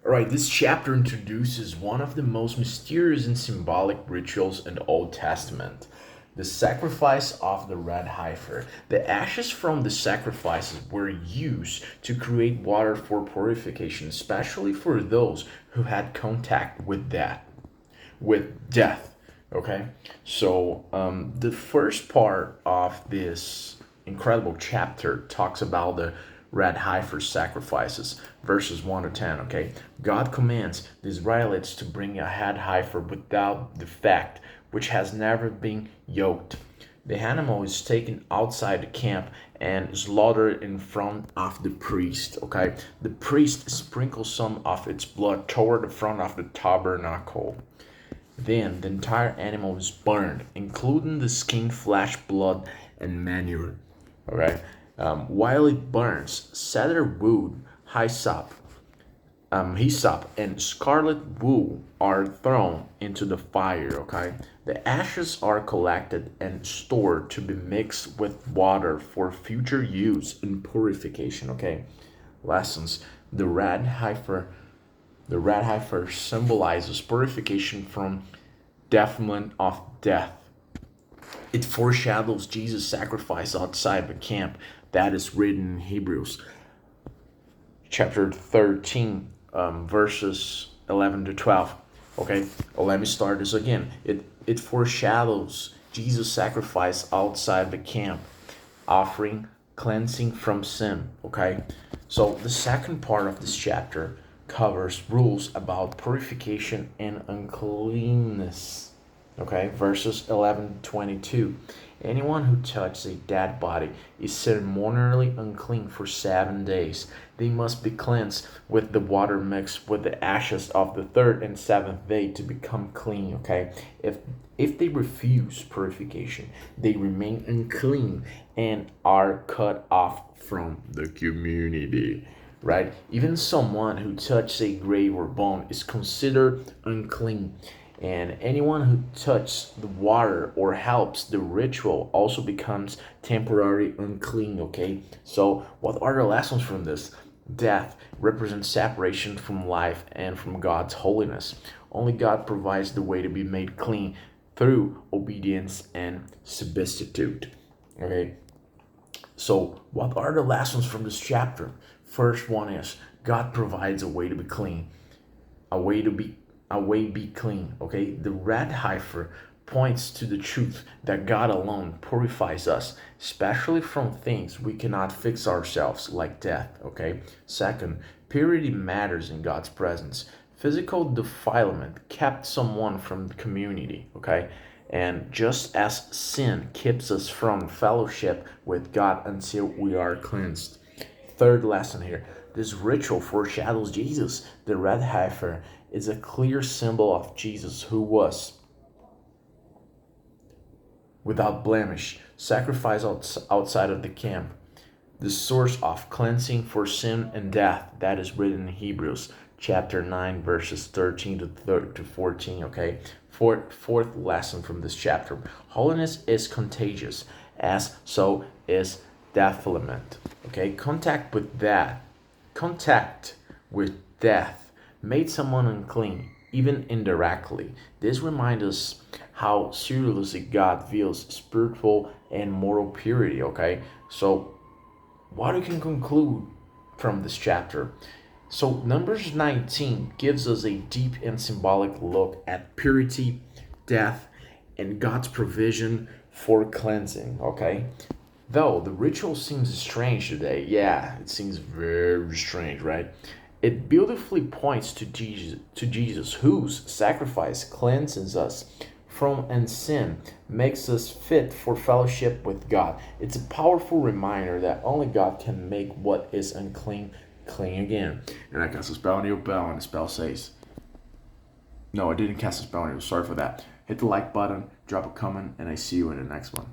All right, this chapter introduces one of the most mysterious and symbolic rituals in the Old Testament, the sacrifice of the red heifer. The ashes from the sacrifices were used to create water for purification, especially for those who had contact with death. Okay, so the first part of this incredible chapter talks about the red heifer sacrifices, verses 1 to 10. Okay, God commands the Israelites to bring a head heifer without defect, which has never been yoked. The animal is taken outside the camp and slaughtered in front of the priest. Okay, the priest sprinkles some of its blood toward the front of the tabernacle. Then the entire animal is burned, including the skin, flesh, blood, and manure. Okay. While it burns, cedar wood, hyssop, and scarlet wool are thrown into the fire. Okay. The ashes are collected and stored to be mixed with water for future use in purification. Okay. Lessons. The red heifer symbolizes purification from defilement of death. It foreshadows Jesus' sacrifice outside the camp that is written in Hebrews chapter 13, verses 11 to 12. Okay, well, let me start this again. It foreshadows Jesus' sacrifice outside the camp, offering cleansing from sin. Okay, so the second part of this chapter covers rules about purification and uncleanness. Okay, verses 11 to 22. Anyone who touches a dead body is ceremonially unclean for 7 days. They must be cleansed with the water mixed with the ashes of the third and seventh day to become clean. Okay, if they refuse purification, they remain unclean and are cut off from the community. Right? Even someone who touches a grave or bone is considered unclean. And anyone who touches the water or helps the ritual also becomes temporarily unclean. Okay, so what are the lessons from this? Death represents separation from life and from God's holiness. Only God provides the way to be made clean through obedience and substitute. Okay, so what are the lessons from this chapter? First one is God provides a way to be clean, a way be clean. Okay, the red heifer points to the truth that God alone purifies us, especially from things we cannot fix ourselves, like death. Okay, second, purity matters in God's presence. Physical defilement kept someone from the community. Okay, and just as sin keeps us from fellowship with God until we are cleansed. Third lesson here, this ritual foreshadows Jesus. The red heifer is a clear symbol of Jesus, who was without blemish, sacrificed outside of the camp, the source of cleansing for sin and death. That is written in Hebrews chapter 9, verses 13 to 14. Okay, fourth lesson from this chapter: holiness is contagious, as so is defilement. Okay, contact with death made someone unclean, even indirectly. This reminds us how seriously God views spiritual and moral purity. Okay, so what we can conclude from this chapter. So, Numbers 19 gives us a deep and symbolic look at purity, death, and God's provision for cleansing. Okay, though the ritual seems strange today, yeah, it seems very strange, right? It beautifully points to Jesus, whose sacrifice cleanses us from sin, makes us fit for fellowship with God. It's a powerful reminder that only God can make what is unclean clean again. And I cast a spell on your bell, and the spell says, no, I didn't cast a spell on you. Sorry for that. Hit the like button, drop a comment, and I see you in the next one.